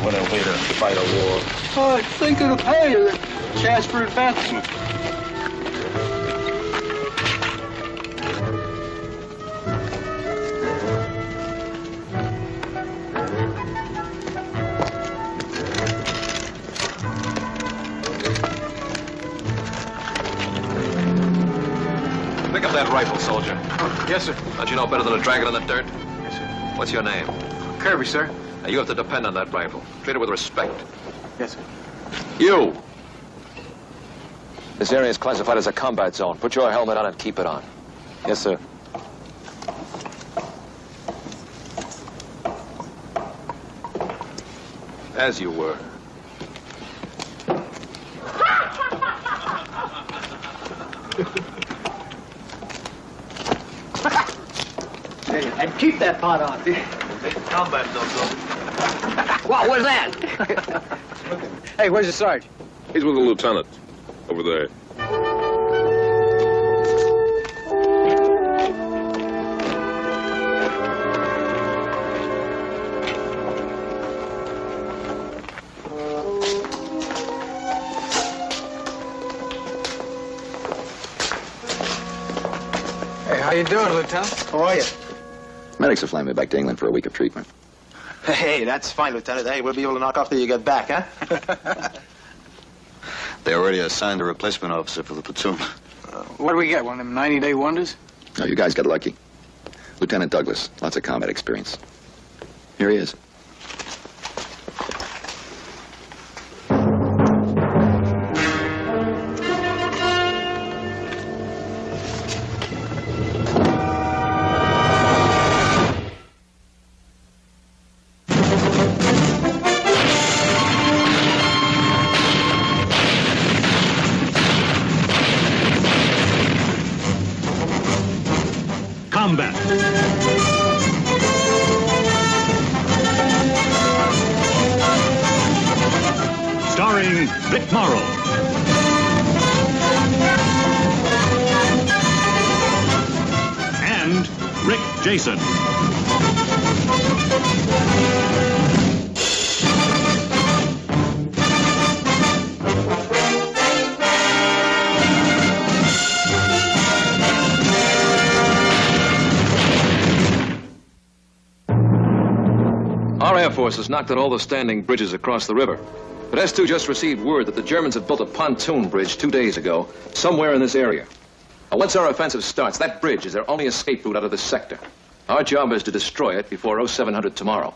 when it'll be to fight a war? I think it'll pay you a chance for advancement. Pick up that rifle, soldier. Yes, sir. Don't you know better than to drag it in the dirt? Yes, sir. What's your name? Kirby, sir. Now, you have to depend on that rifle. Treat it with respect. Yes, sir. You! This area is classified as a combat zone. Put your helmet on and keep it on. Yes, sir. As you were. And keep that pot on. Combat zone, What was that? Hey, where's the sergeant? He's with the lieutenant over there. Hey, how you doing, Lieutenant? How are you? Medics are flying me back to England for a week of treatment. Hey, that's fine, Lieutenant. Hey, we'll be able to knock off till you get back, huh? They already assigned a replacement officer for the platoon. What do we get, one of them 90-day wonders? Oh, you guys got lucky. Lieutenant Douglas, lots of combat experience. Here he is. Combat. Starring Vic Morrow. And Rick Jason. Our Air Force has knocked out all the standing bridges across the river. But S2 just received word that the Germans have built a pontoon bridge 2 days ago, somewhere in this area. Now, once our offensive starts, that bridge is their only escape route out of this sector. Our job is to destroy it before 0700 tomorrow.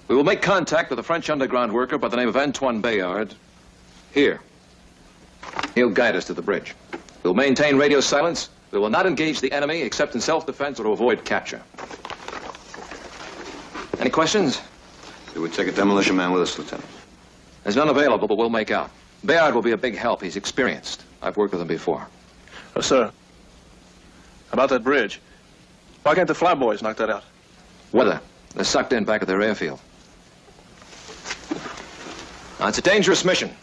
We will make contact with a French underground worker by the name of Antoine Bayard. Here. He'll guide us to the bridge. We'll maintain radio silence. We will not engage the enemy except in self-defense or to avoid capture. Any questions? Do we take a demolition man with us, Lieutenant? There's none available, but we'll make out. Bayard will be a big help. He's experienced. I've worked with him before. Oh, sir. About that bridge. Why can't the flyboys knock that out? Weather. They're sucked in back at their airfield. Now, it's a dangerous mission,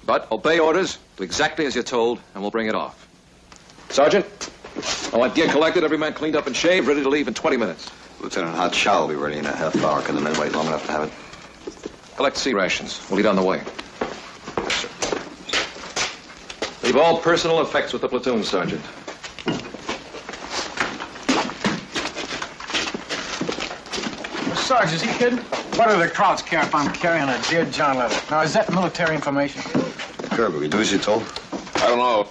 but obey orders, do exactly as you're told, and we'll bring it off. Sergeant, I want gear collected, every man cleaned up and shaved, ready to leave in 20 minutes. Lieutenant, hot shower will be ready in a half hour. Can the men wait long enough to have it? Collect sea rations. We'll eat on the way. Yes, sir. Leave all personal effects with the platoon, Sergeant. Sarge, is he kidding? What do the crowds care if I'm carrying a Dear John letter? Now, is that military information? Kirby, we do as you're told? I don't know.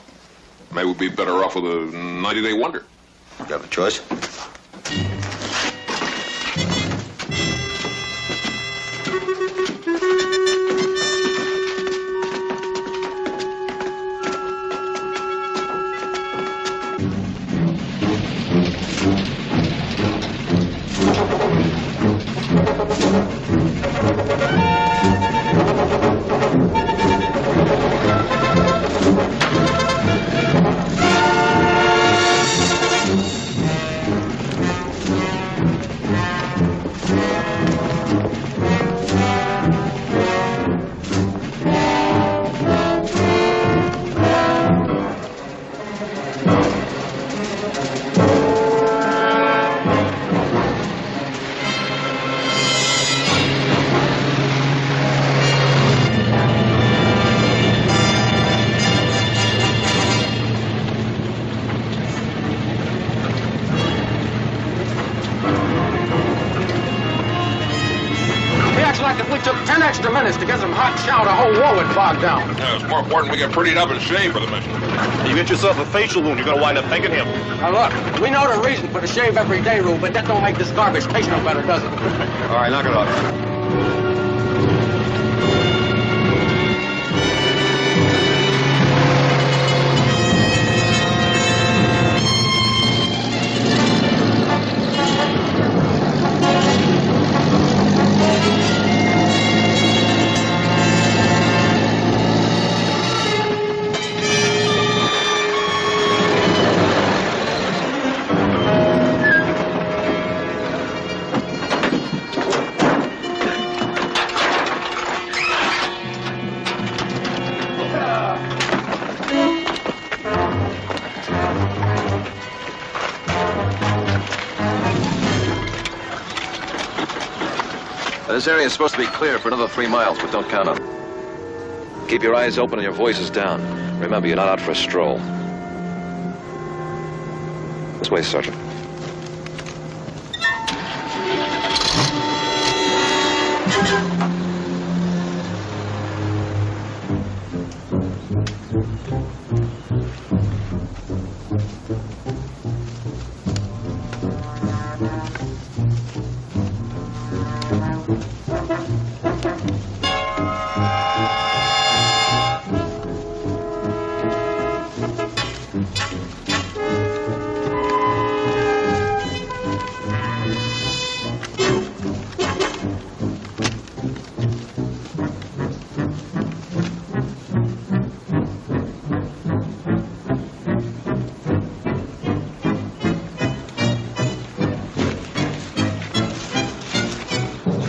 Maybe we'd be better off with a 90-day wonder. You have a choice. bogged down. Yeah, it's more important we get prettied up and shaved for the mission. You get yourself a facial wound, you're gonna wind up thanking him. Now look, we know the reason for the shave every day rule, but that don't make this garbage taste no better, does it? All right, knock it off. This area is supposed to be clear for another 3 miles, but don't count on it. Keep your eyes open and your voices down. Remember, you're not out for a stroll. This way, Sergeant.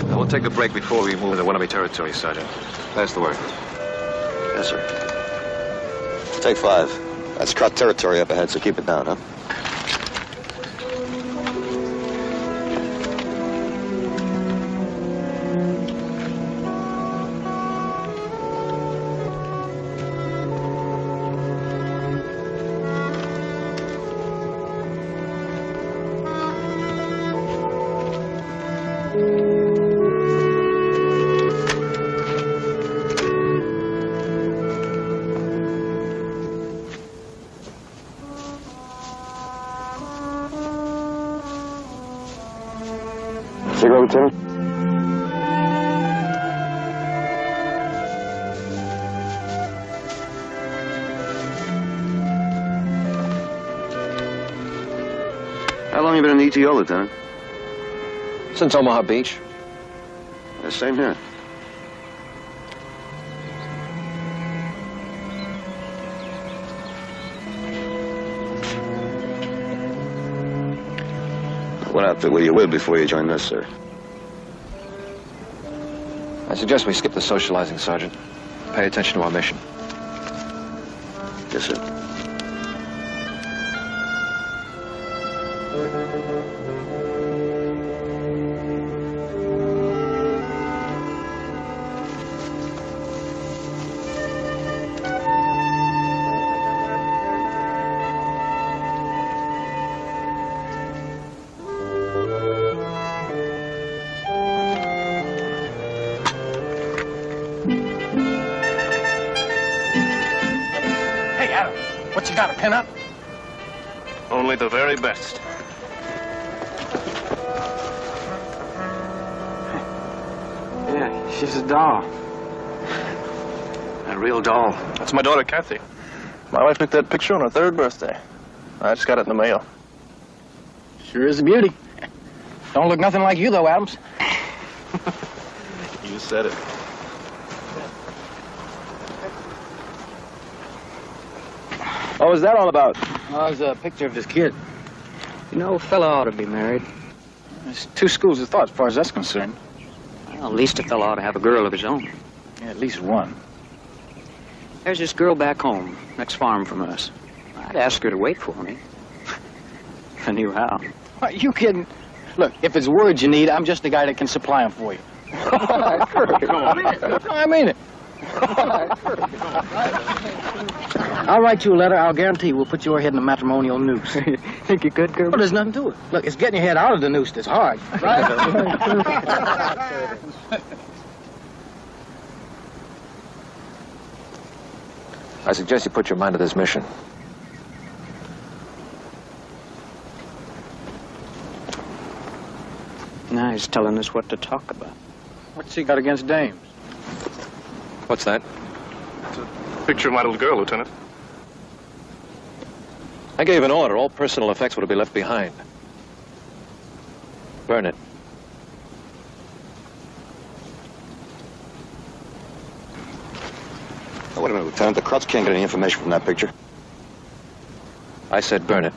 We'll take a break before we move into enemy territory, Sergeant. Pass the word. Yes, sir. Take 5. That's cut territory up ahead, so keep it down, huh? Cigarette, Lieutenant? How long have you been in the ETO, Lieutenant? Since Omaha Beach. Yeah, same here. What outfit were you with before you joined this, sir? I suggest we skip the socializing, Sergeant. Pay attention to our mission. Yes, sir. Hey, Adam, what you got, a pin-up? Only the very best. Yeah, she's a doll. A real doll. That's my daughter, Kathy. My wife took that picture on her 3rd birthday. I just got it in the mail. Sure is a beauty. Don't look nothing like you, though, Adams. You said it. What was that all about? Oh, it was a picture of this kid. You know, a fella ought to be married. There's 2 schools of thought as far as that's concerned. Well, at least a fella ought to have a girl of his own. Yeah, at least one. There's this girl back home, next farm from us. I'd ask her to wait for me. If I knew how. Are you kidding? Look, if it's words you need, I'm just the guy that can supply them for you. I mean it. I'll write you a letter. I'll guarantee we'll put your head in a matrimonial noose. Think you could, girl? Well, there's nothing to it. Look, it's getting your head out of the noose that's hard. Right? I suggest you put your mind to this mission. Now he's telling us what to talk about. What's he got against dames? What's that? Picture of my little girl, Lieutenant. I gave an order. All personal effects were to be left behind. Burn it. Oh, wait a minute, Lieutenant. The Krauts can't get any information from that picture. I said burn it.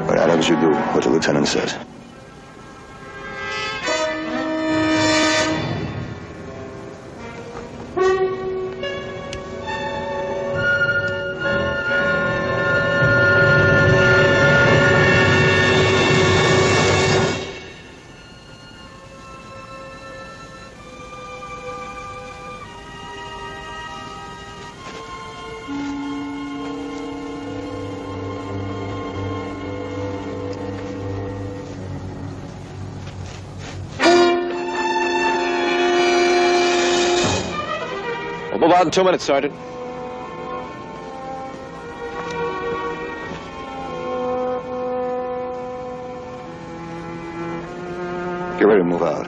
Whatever you do, what the lieutenant says. We'll move out in 2 minutes, Sergeant. Get ready to move out.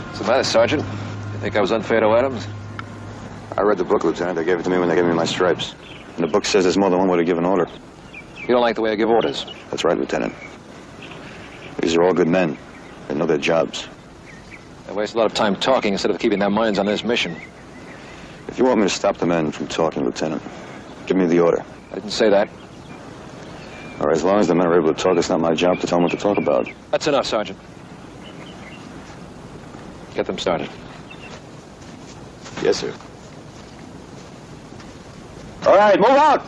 What's the matter, Sergeant? You think I was unfair to Adams? I read the book, Lieutenant. They gave it to me when they gave me my stripes. And the book says there's more than one way to give an order. You don't like the way I give orders? That's right, Lieutenant. These are all good men. They know their jobs. They waste a lot of time talking instead of keeping their minds on this mission. If you want me to stop the men from talking, Lieutenant, give me the order. I didn't say that. All right, as long as the men are able to talk, it's not my job to tell them what to talk about. That's enough, Sergeant. Get them started. Yes, sir. All right, move out!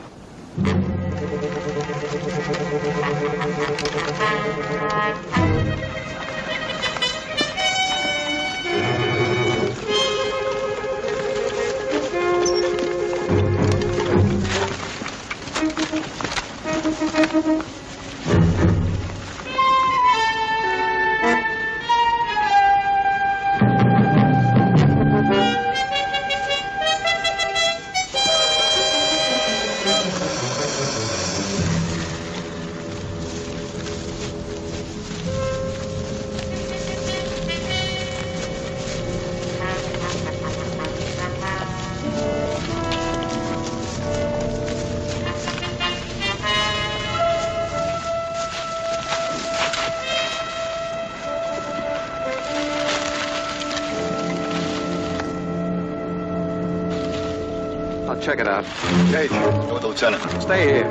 I'll check it out. Caje, go with the lieutenant. Stay here.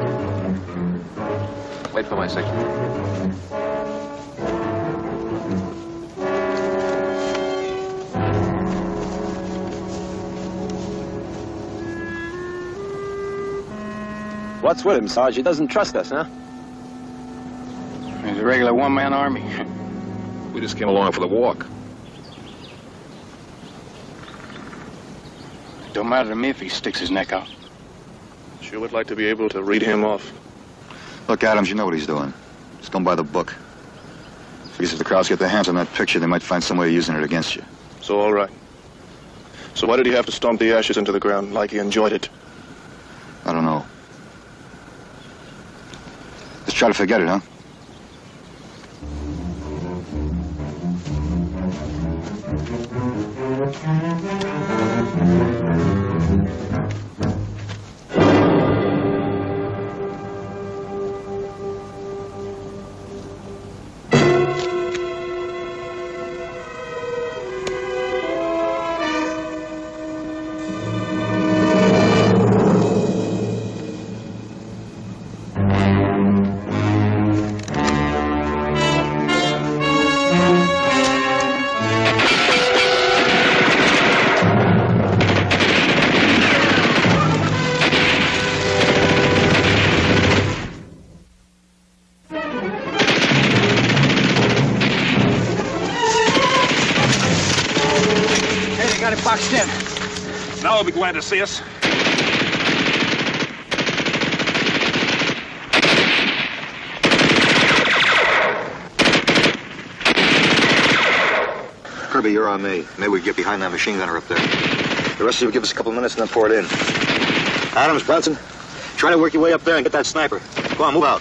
Wait for my signal. What's with him, Sarge? He doesn't trust us, huh? He's a regular one-man army. We just came along for the walk. Don't matter to me if he sticks his neck out. Sure would like to be able to read him off. Look, Adams, you know what he's doing. Just going by the book. Because if the Krauts get their hands on that picture, they might find some way of using it against you. So, all right. So why did he have to stomp the ashes into the ground like he enjoyed it? I don't know. Let's try to forget it, huh? Now they'll be glad to see us. Kirby, you're on me. Maybe we can get behind that machine gunner up there. The rest of you give us a couple of minutes and then pour it in. Adams, Brunson, try to work your way up there and get that sniper. Go on, move out.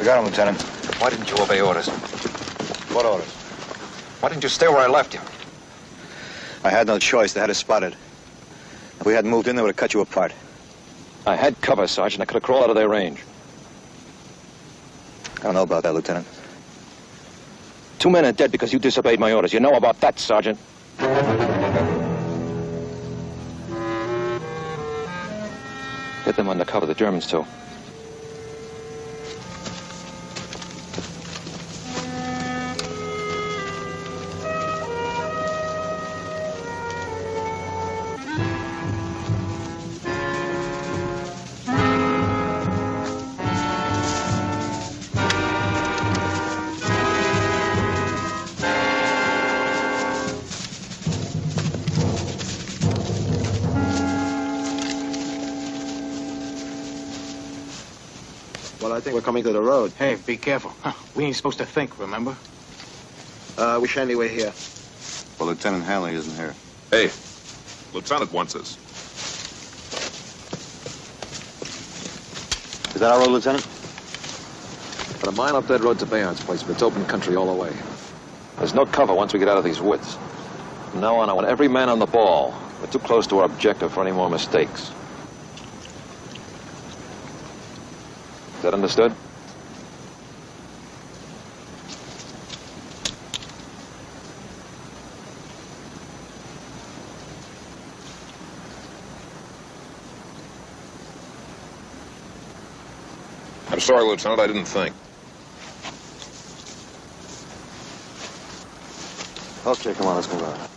Got him, Lieutenant. Why didn't you obey orders? What orders? Why didn't you stay where I left you? I had no choice. They had us spotted. If we hadn't moved in, they would have cut you apart. I had cover, Sergeant. I could have crawled out of their range. I don't know about that, Lieutenant. 2 men are dead because you disobeyed my orders. You know about that, Sergeant. Get them under cover, the Germans, too. Well, I think we're coming to the road. Hey, be careful. Huh. We ain't supposed to think, remember? We should anyway here. Well, Lieutenant Hanley isn't here. Hey, Lieutenant wants us. Is that our road, Lieutenant? But a mile up that road to Bayard's place, but it's open country all the way. There's no cover once we get out of these woods. From now on, I want every man on the ball. We're too close to our objective for any more mistakes. Is that understood? I'm sorry, Lieutenant, I didn't think. Okay, come on, let's move on.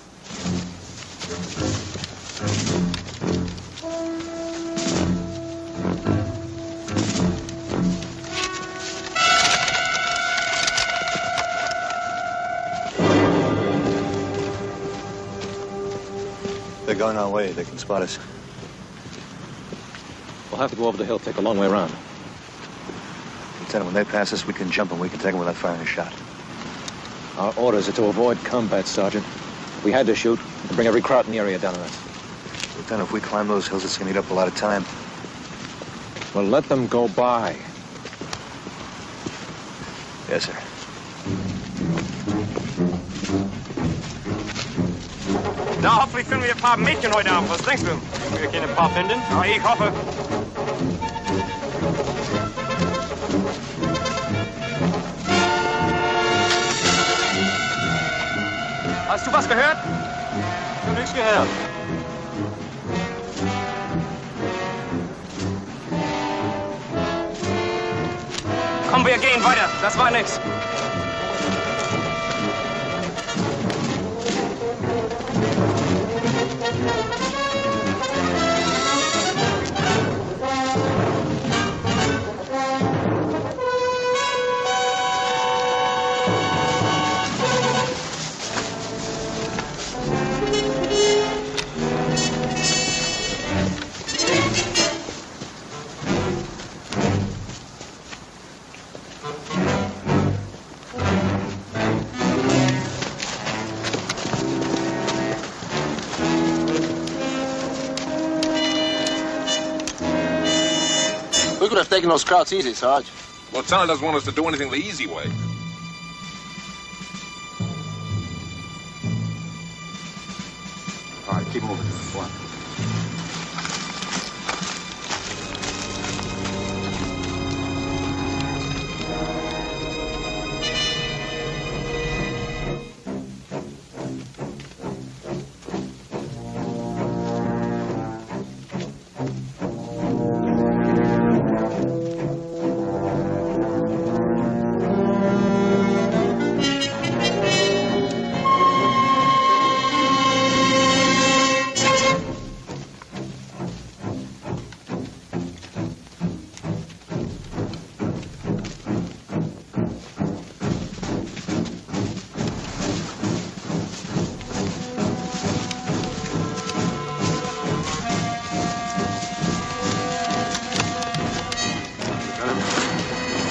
they're going our way. They can spot us. We'll have to go over the hill, take a long way around. Lieutenant, when they pass us, we can jump and we can take them without firing a shot. Our orders are to avoid combat, Sergeant. If we had to shoot, we'd bring every kraut in the area down on us. Lieutenant, if we climb those hills, it's going to eat up a lot of time. Well, let them go by. Yes, sir. Ja, hoffentlich finden wir ein paar Mädchen heute Abend. Was denkst du? Wir können ein paar finden? Ja, ich hoffe. Hast du was gehört? Ich habe nichts gehört. Komm, wir gehen weiter. Das war nix. We could have taken those krauts easy, Sarge. Lieutenant doesn't want us to do anything the easy way. All right, keep moving. Go on.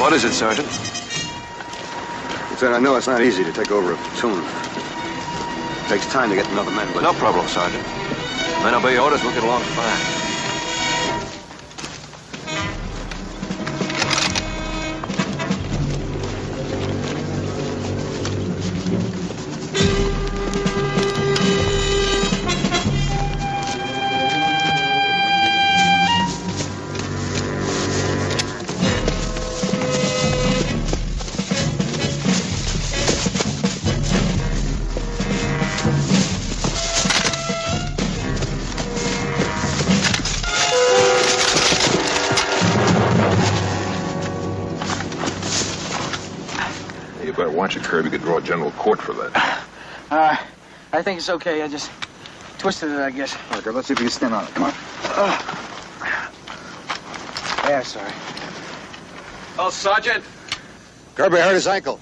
What is it, Sergeant? Lieutenant, I know it's not easy to take over a platoon. It takes time to get to know the men, but... No problem, Sergeant. Men obey orders, we'll get along fine. Watch it, Kirby. Could draw a general court for that. I think it's okay. I just twisted it, I guess. Okay, let's see if you can stand on it. Come on. Yeah, sorry. Oh, Sergeant! Kirby hurt his ankle.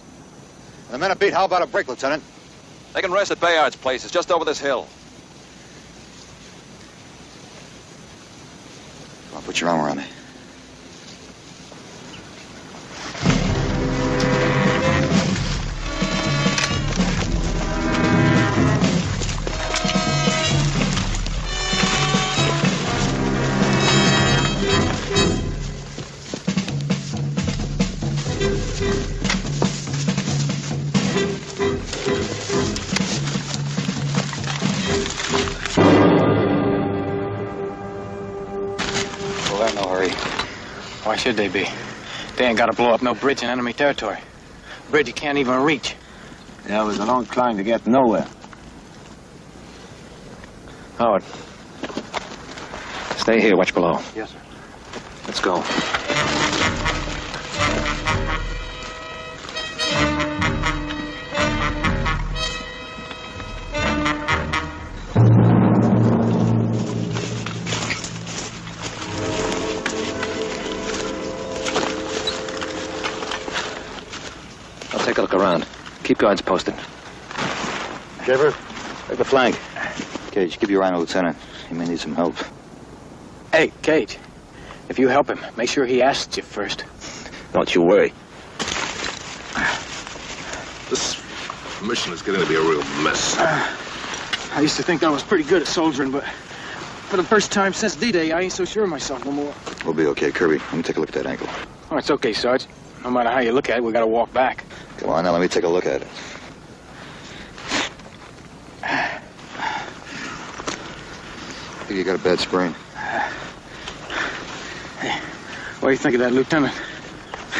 The men are beat. How about a break, Lieutenant? They can rest at Bayard's place. It's just over this hill. Come on, put your arm around me. Why should they be? They ain't got to blow up no bridge in enemy territory. A bridge you can't even reach. Yeah, it was a long climb to get nowhere. Howard. Stay here, watch below. Yes, sir. Let's go. Take a look around. Keep guards posted. Shaver, take the flank. Caje, give your eye to Lieutenant. He may need some help. Hey, Caje, if you help him, make sure he asks you first. Don't you worry. This mission is getting to be a real mess. I used to think I was pretty good at soldiering, but for the first time since D-Day, I ain't so sure of myself no more. We'll be okay. Kirby, let me take a look at that ankle. Oh, it's okay, Sarge. No matter how you look at it, we gotta walk back. Come on, now let me take a look at it. I think you got a bad sprain. Hey, what do you think of that, Lieutenant?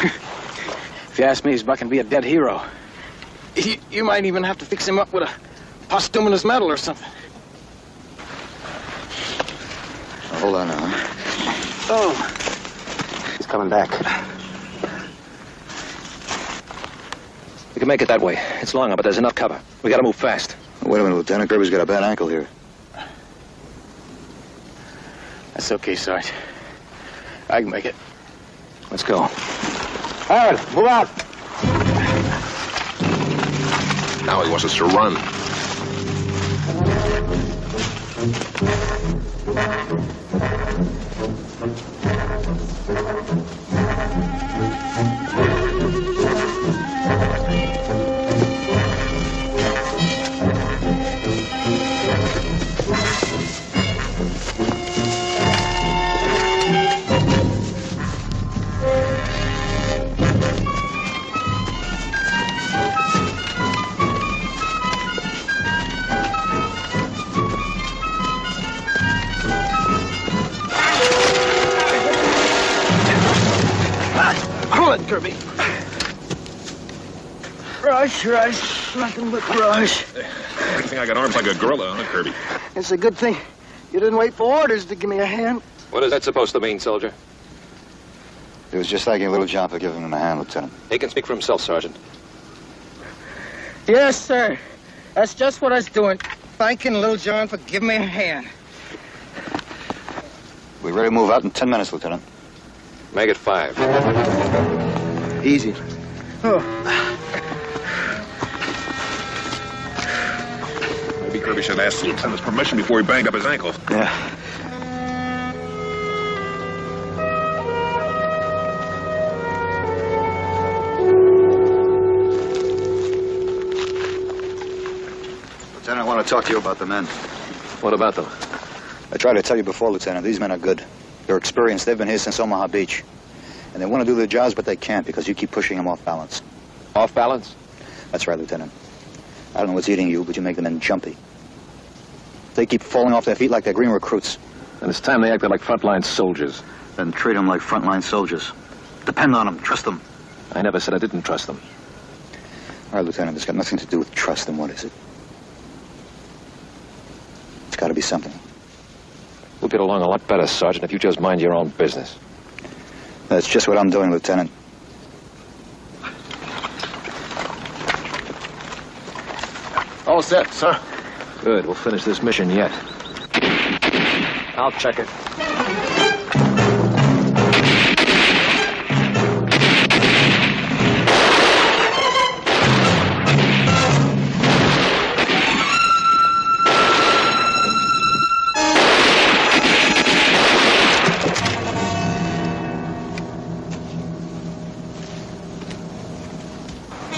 If you ask me, he's about to be a dead hero. You might even have to fix him up with a posthumous medal or something. Now, hold on now, huh? Oh. He's coming back. We can make it that way. It's longer, but there's enough cover. We gotta move fast. Wait a minute, Lieutenant. Kirby's got a bad ankle here. That's okay, Sarge. I can make it. Let's go. Howard, move out. Now he wants us to run. Kirby. Rush, nothing but rush. I think I got arms like a gorilla, huh, Kirby? It's a good thing you didn't wait for orders to give me a hand. What is that supposed to mean, soldier? It was just thanking Little John for giving him a hand, Lieutenant. He can speak for himself, Sergeant. Yes, sir. That's just what I was doing. Thanking Little John for giving me a hand. We're ready to move out in 10 minutes, Lieutenant. Make it 5. Easy. Oh. Maybe Kirby should ask the lieutenant's permission before he banged up his ankle. Yeah. Lieutenant, I want to talk to you about the men. What about them? I tried to tell you before, Lieutenant. These men are good. They're experienced. They've been here since Omaha Beach. And they want to do their jobs, but they can't because you keep pushing them off balance. Off balance? That's right, Lieutenant. I don't know what's eating you, but you make the men jumpy. They keep falling off their feet like they're green recruits. And it's time they acted like frontline soldiers. Then treat them like frontline soldiers. Depend on them. Trust them. I never said I didn't trust them. All right, Lieutenant, it's got nothing to do with trust. Then what is it? It's got to be something. We'll get along a lot better, Sergeant, if you just mind your own business. That's just what I'm doing, Lieutenant. All set, sir. Good. We'll finish this mission yet. I'll check it.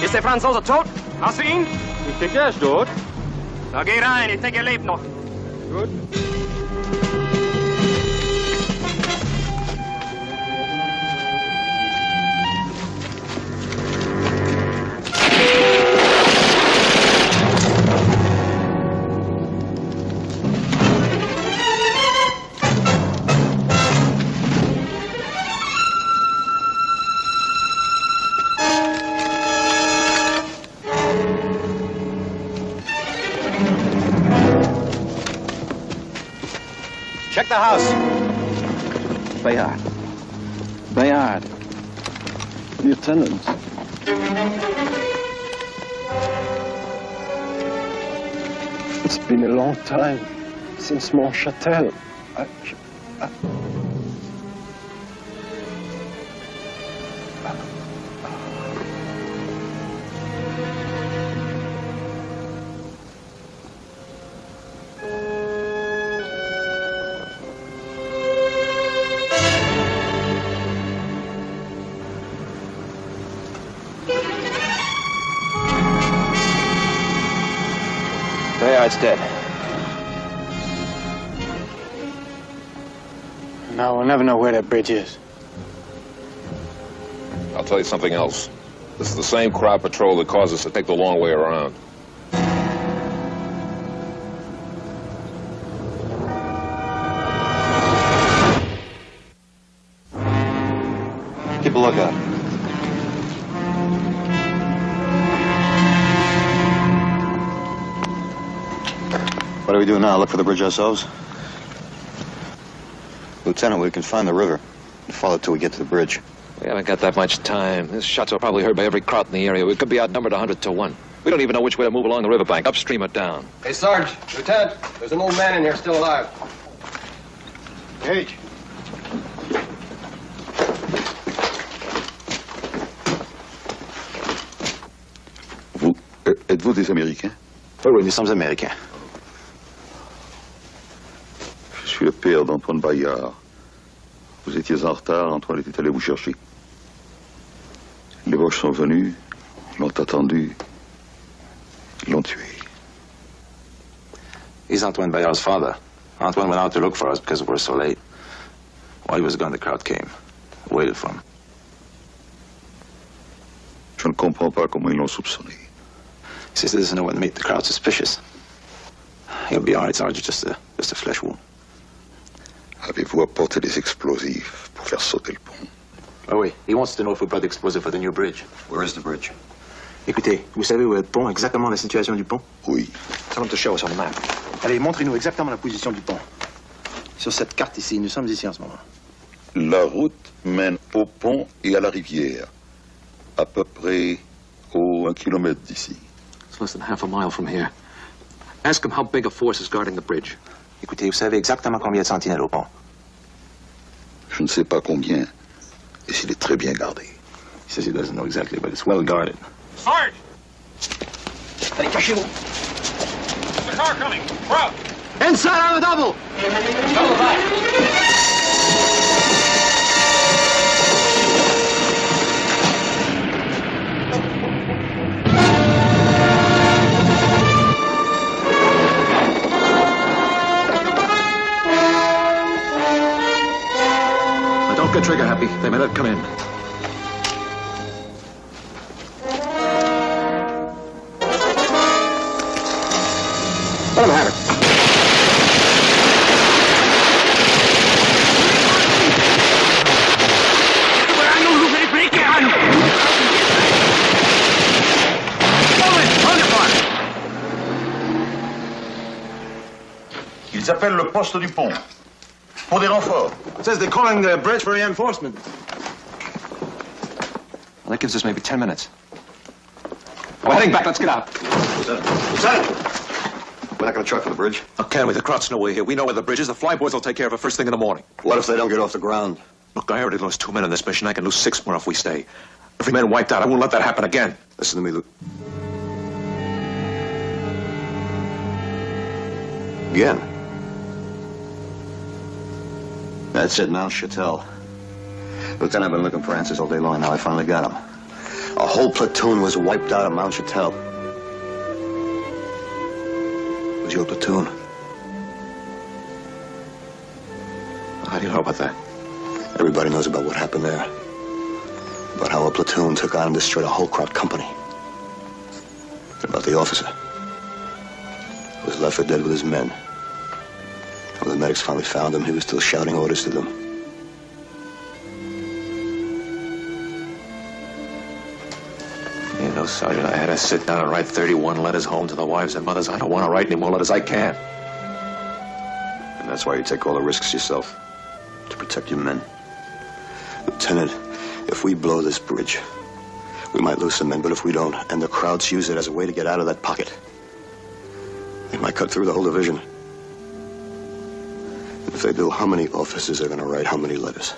Ist der Franzose tot? Hast du ihn? Ich denke, er ist tot. Na, geh rein, ich denke, er lebt noch. Gut. Check the house. Bayard. Bayard. Lieutenant. It's been a long time since Montchâtel. That's dead. Now we'll never know where that bridge is. I'll tell you something else. This is the same crowd patrol that caused us to take the long way around. Keep a lookout. What do we do now? Look for the bridge ourselves? Lieutenant, we can find the river and follow it till we get to the bridge. We haven't got that much time. This shots are probably heard by every kraut in the area. We could be outnumbered 100 to 1. We don't even know which way to move along the riverbank, upstream or down. Hey, Sarge, Lieutenant, there's an old man in here still alive. Caje. Vous, êtes-vous des Américains? Oui, nous sommes Américains. Je suis le père d'Antoine Bayard. Vous étiez en retard, Antoine était allé vous chercher. Les Boches sont venus, l'ont attendu, ils l'ont tué. He's Antoine Bayard's father. Antoine went out to look for us because we were so late. While he was gone, the crowd came. Waited for him. Je ne comprends pas comment ils l'ont soupçonné. He says he doesn't know what made the crowd suspicious. He'll be all right, Sergeant, just a flesh wound. Avez-vous apporté des explosifs pour faire sauter le pont? Oh oui, he wants to know if we brought the explosive for the new bridge. Where is the bridge? Écoutez, vous savez où est le pont, exactement la situation du pont? Oui. Tell him to show us on the map. Allez, montrez-nous exactement la position du pont. Sur cette carte ici, nous sommes ici en ce moment. La route mène au pont et à la rivière, à peu près au 1 kilomètre d'ici. It's less than half a mile from here. Ask him how big a force is guarding the bridge. Écoutez, vous savez exactement combien de sentinelles au pont? Je ne sais pas combien, et s'il est très bien gardé. He says he doesn't know exactly, but it's well guarded. Sarge! Allez, cachez-vous. There's a car coming. We're out. Inside on the double. Double back. Don't get trigger happy. They may not come in. Let him have it. Ils appellent le poste du pont. Pour des renforts. It says they're calling the bridge for reinforcement. Well, that gives us maybe 10 minutes. We're heading back. Let's get out. Lieutenant! Lieutenant! We're not going to try for the bridge. How can we? The crowd's nowhere here. We know where the bridge is. The flyboys will take care of it first thing in the morning. What if they don't get off the ground? Look, I already lost 2 men on this mission. I can lose 6 more if we stay. Every man wiped out. I won't let that happen again. Listen to me, Luke. Again. That's it, Mount Chattel. Lieutenant, I've been looking for answers all day long, and now I finally got them. A whole platoon was wiped out at Mount Chattel. It was your platoon. How do you know about that? Everybody knows about what happened there. About how a platoon took on and destroyed a whole crowd company. And about the officer. He was left for dead with his men. When the medics finally found him, he was still shouting orders to them. You know, Sergeant, I had to sit down and write 31 letters home to the wives and mothers. I don't want to write any more letters. I can't. And that's why you take all the risks yourself. To protect your men. Lieutenant, if we blow this bridge, we might lose some men, but if we don't, and the crowds use it as a way to get out of that pocket, they might cut through the whole division. If they do, how many officers are going to write how many letters?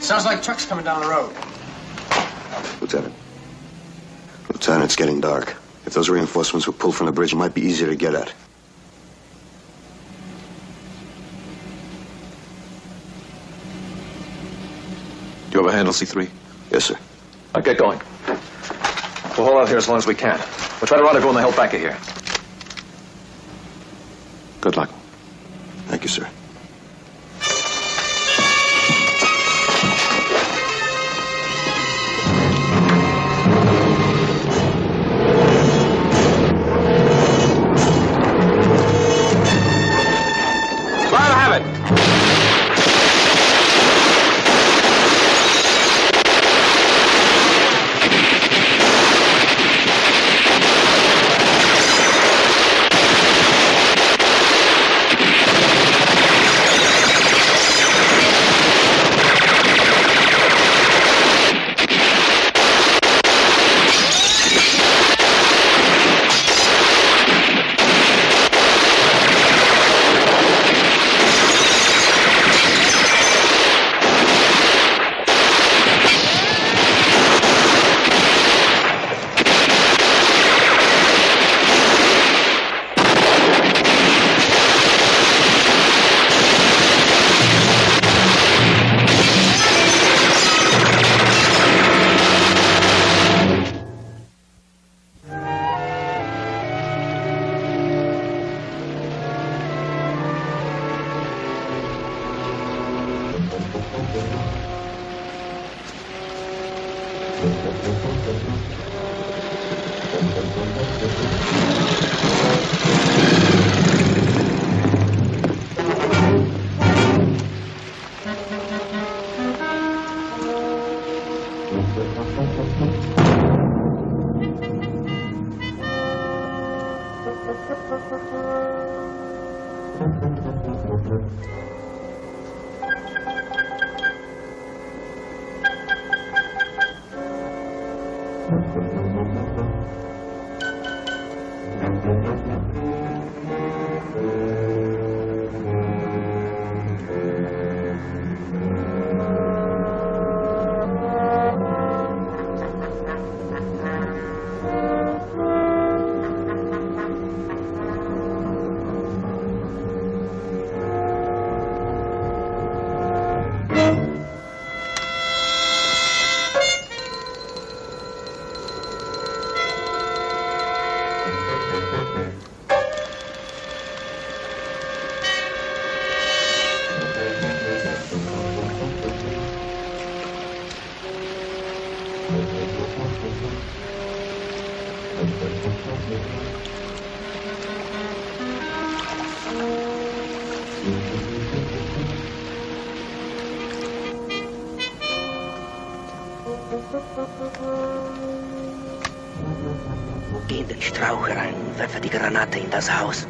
Sounds like trucks coming down the road. Lieutenant. Lieutenant, it's getting dark. If those reinforcements were pulled from the bridge, it might be easier to get at. Do you have a handle, C3? Yes, sir. I'll get going. We'll hold out here as long as we can. We'll try to rendezvous on the hill back of here. Good luck. Thank you, sir. Glad to have it. Gehen den Strauch herein und werfe die Granate in das Haus.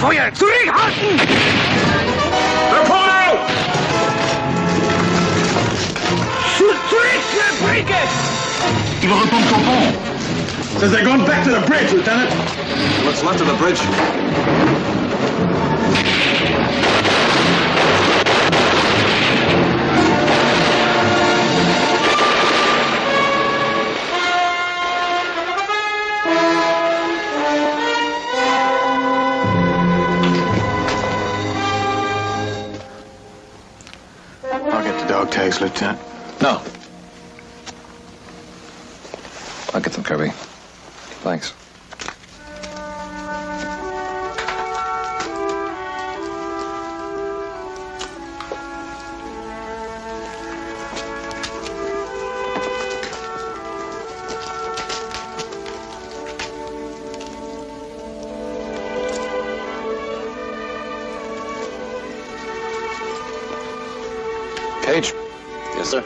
Feuer! Zurückhalten! They're pulling out! Zurück, Brücke! Il retombe son pont. Says they're going back to the bridge, Lieutenant. What's left of the bridge? I'll get the dog tags, Lieutenant. No. I'll get them, Kirby. Thanks. Caje, Yes, sir.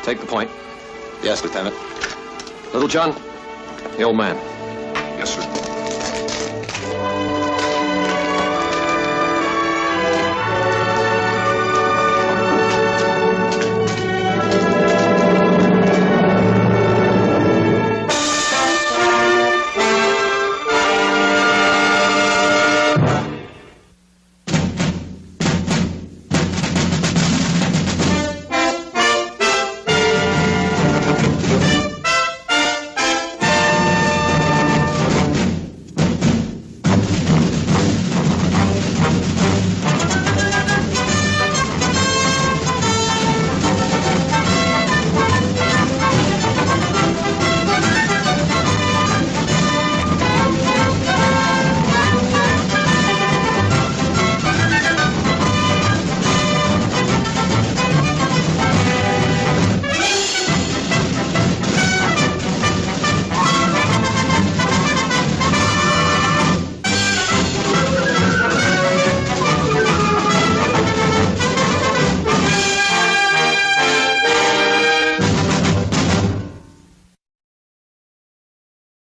take the point. Yes, Lieutenant. Little John, the old man. Yes, sir.